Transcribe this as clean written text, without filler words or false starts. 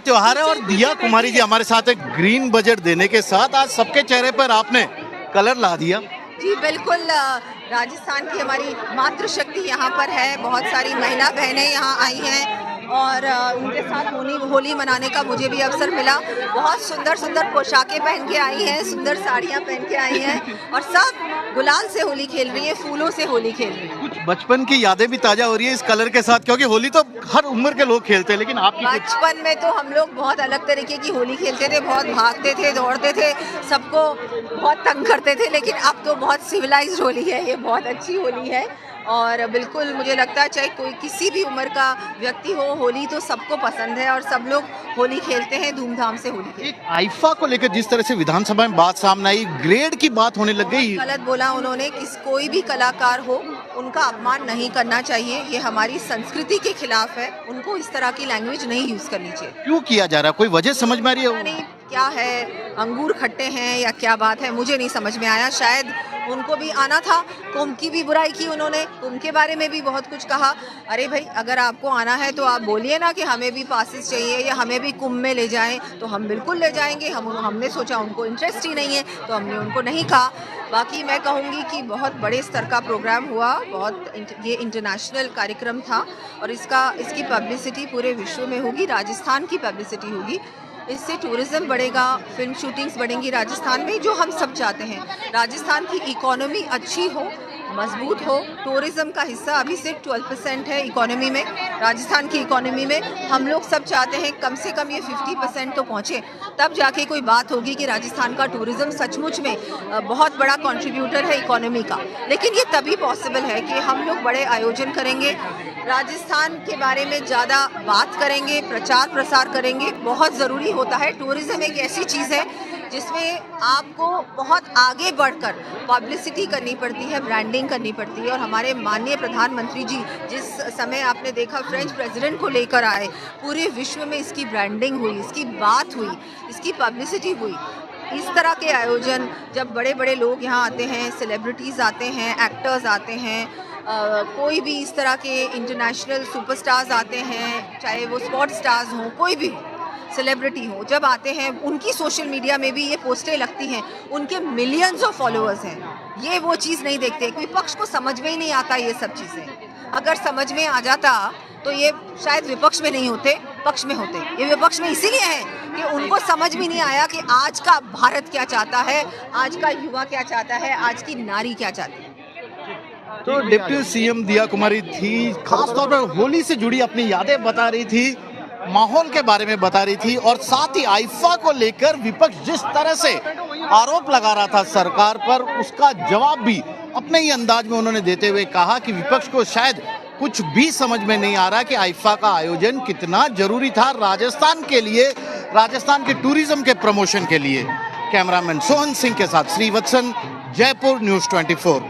त्योहार है और दिया कुमारी जी हमारे साथ है। ग्रीन बजट देने के साथ आज सबके चेहरे पर आपने कलर ला दिया। जी बिल्कुल, राजस्थान की हमारी मातृशक्ति यहाँ पर है। बहुत सारी महिला बहनें यहाँ आई हैं और उनके साथ होली मनाने का मुझे भी अवसर मिला। बहुत सुंदर सुंदर पोशाकें पहन के आई हैं, सुंदर साड़ियाँ पहन के आई हैं और सब गुलाल से होली खेल रही है, फूलों से होली खेल रही है। कुछ बचपन की यादें भी ताजा हो रही है इस कलर के साथ, क्योंकि होली तो हर उम्र के लोग खेलते हैं, लेकिन आपकी बचपन में तो हम लोग बहुत अलग तरीके की होली खेलते थे, बहुत भागते थे, दौड़ते थे, सबको बहुत तंग करते थे। लेकिन अब तो बहुत सिविलाइज्ड होली है, ये बहुत अच्छी होली है और बिल्कुल मुझे लगता है चाहे कोई किसी भी उम्र का व्यक्ति हो, होली तो सबको पसंद है और सब लोग होली खेलते हैं, धूमधाम से होली खेलते हैं। एक आईफा को लेकर जिस तरह से विधानसभा में बात सामने आई, ग्रेड की बात होने लग गई। गलत बोला उन्होंने। कोई भी कलाकार हो उनका अपमान नहीं करना चाहिए, ये हमारी संस्कृति के खिलाफ है। उनको इस तरह की लैंग्वेज नहीं यूज करनी चाहिए। क्यों किया जा रहा है, कोई वजह समझ में आ रही है? नहीं, क्या है, अंगूर खट्टे हैं या क्या बात है, मुझे नहीं समझ में आया। शायद उनको भी आना था। कुंभ की भी बुराई की उन्होंने, कुंभ के बारे में भी बहुत कुछ कहा। अरे भाई, अगर आपको आना है तो आप बोलिए ना कि हमें भी पासेस चाहिए या हमें भी कुंभ में ले जाएं, तो हम बिल्कुल ले जाएंगे। हमने सोचा उनको इंटरेस्ट ही नहीं है तो हमने उनको नहीं कहा। बाकी मैं कहूँगी कि बहुत बड़े स्तर का प्रोग्राम हुआ, ये इंटरनेशनल कार्यक्रम था और इसकी पब्लिसिटी पूरे विश्व में होगी, राजस्थान की पब्लिसिटी होगी। इससे टूरिज्म बढ़ेगा, फिल्म शूटिंग्स बढ़ेंगी राजस्थान में, जो हम सब चाहते हैं। राजस्थान की इकोनॉमी अच्छी हो, मजबूत हो। टूरिज्म का हिस्सा अभी सिर्फ 12% है इकोनॉमी में, राजस्थान की इकोनॉमी में। हम लोग सब चाहते हैं कम से कम ये 50% तो पहुँचे, तब जाके कोई बात होगी कि राजस्थान का टूरिज्म सचमुच में बहुत बड़ा कंट्रीब्यूटर है इकोनॉमी का। लेकिन ये तभी पॉसिबल है कि हम लोग बड़े आयोजन करेंगे, राजस्थान के बारे में ज़्यादा बात करेंगे, प्रचार प्रसार करेंगे। बहुत ज़रूरी होता है। टूरिज्म एक ऐसी चीज़ है जिसमें आपको बहुत आगे बढ़कर पब्लिसिटी करनी पड़ती है, ब्रांडिंग करनी पड़ती है। और हमारे माननीय प्रधानमंत्री जी जिस समय आपने देखा फ्रेंच प्रेसिडेंट को लेकर आए, पूरे विश्व में इसकी ब्रांडिंग हुई, इसकी बात हुई, इसकी पब्लिसिटी हुई। इस तरह के आयोजन, जब बड़े बड़े लोग यहाँ आते हैं, सेलिब्रिटीज़ आते हैं, एक्टर्स आते हैं, कोई भी इस तरह के इंटरनेशनल सुपरस्टार्स आते हैं, चाहे वो स्पोर्ट्स स्टार्स हों, कोई भी सेलिब्रिटी हो, जब आते हैं उनकी सोशल मीडिया में भी ये पोस्टें लगती हैं, उनके मिलियंस ऑफ फॉलोअर्स हैं। ये वो चीज़ नहीं देखते, विपक्ष को समझ में ही नहीं आता ये सब चीज़ें। अगर समझ में आ जाता तो ये शायद विपक्ष में नहीं होते, पक्ष में होते। ये विपक्ष में इसीलिए है कि उनको समझ भी नहीं आया कि आज का भारत क्या चाहता है, आज का युवा क्या चाहता है, आज की नारी क्या चाहती है। तो डिप्टी सीएम दिया कुमारी थी, खासतौर पर होली से जुड़ी अपनी यादें बता रही थी, माहौल के बारे में बता रही थी और साथ ही आईफा को लेकर विपक्ष जिस तरह से आरोप लगा रहा था सरकार पर, उसका जवाब भी अपने ही अंदाज में उन्होंने देते हुए कहा कि विपक्ष को शायद कुछ भी समझ में नहीं आ रहा कि आईफा का आयोजन कितना जरूरी था राजस्थान के लिए, राजस्थान के टूरिज्म के प्रमोशन के लिए। कैमरामैन सोहन सिंह के साथ श्रीवत्सन, जयपुर न्यूज़ 24।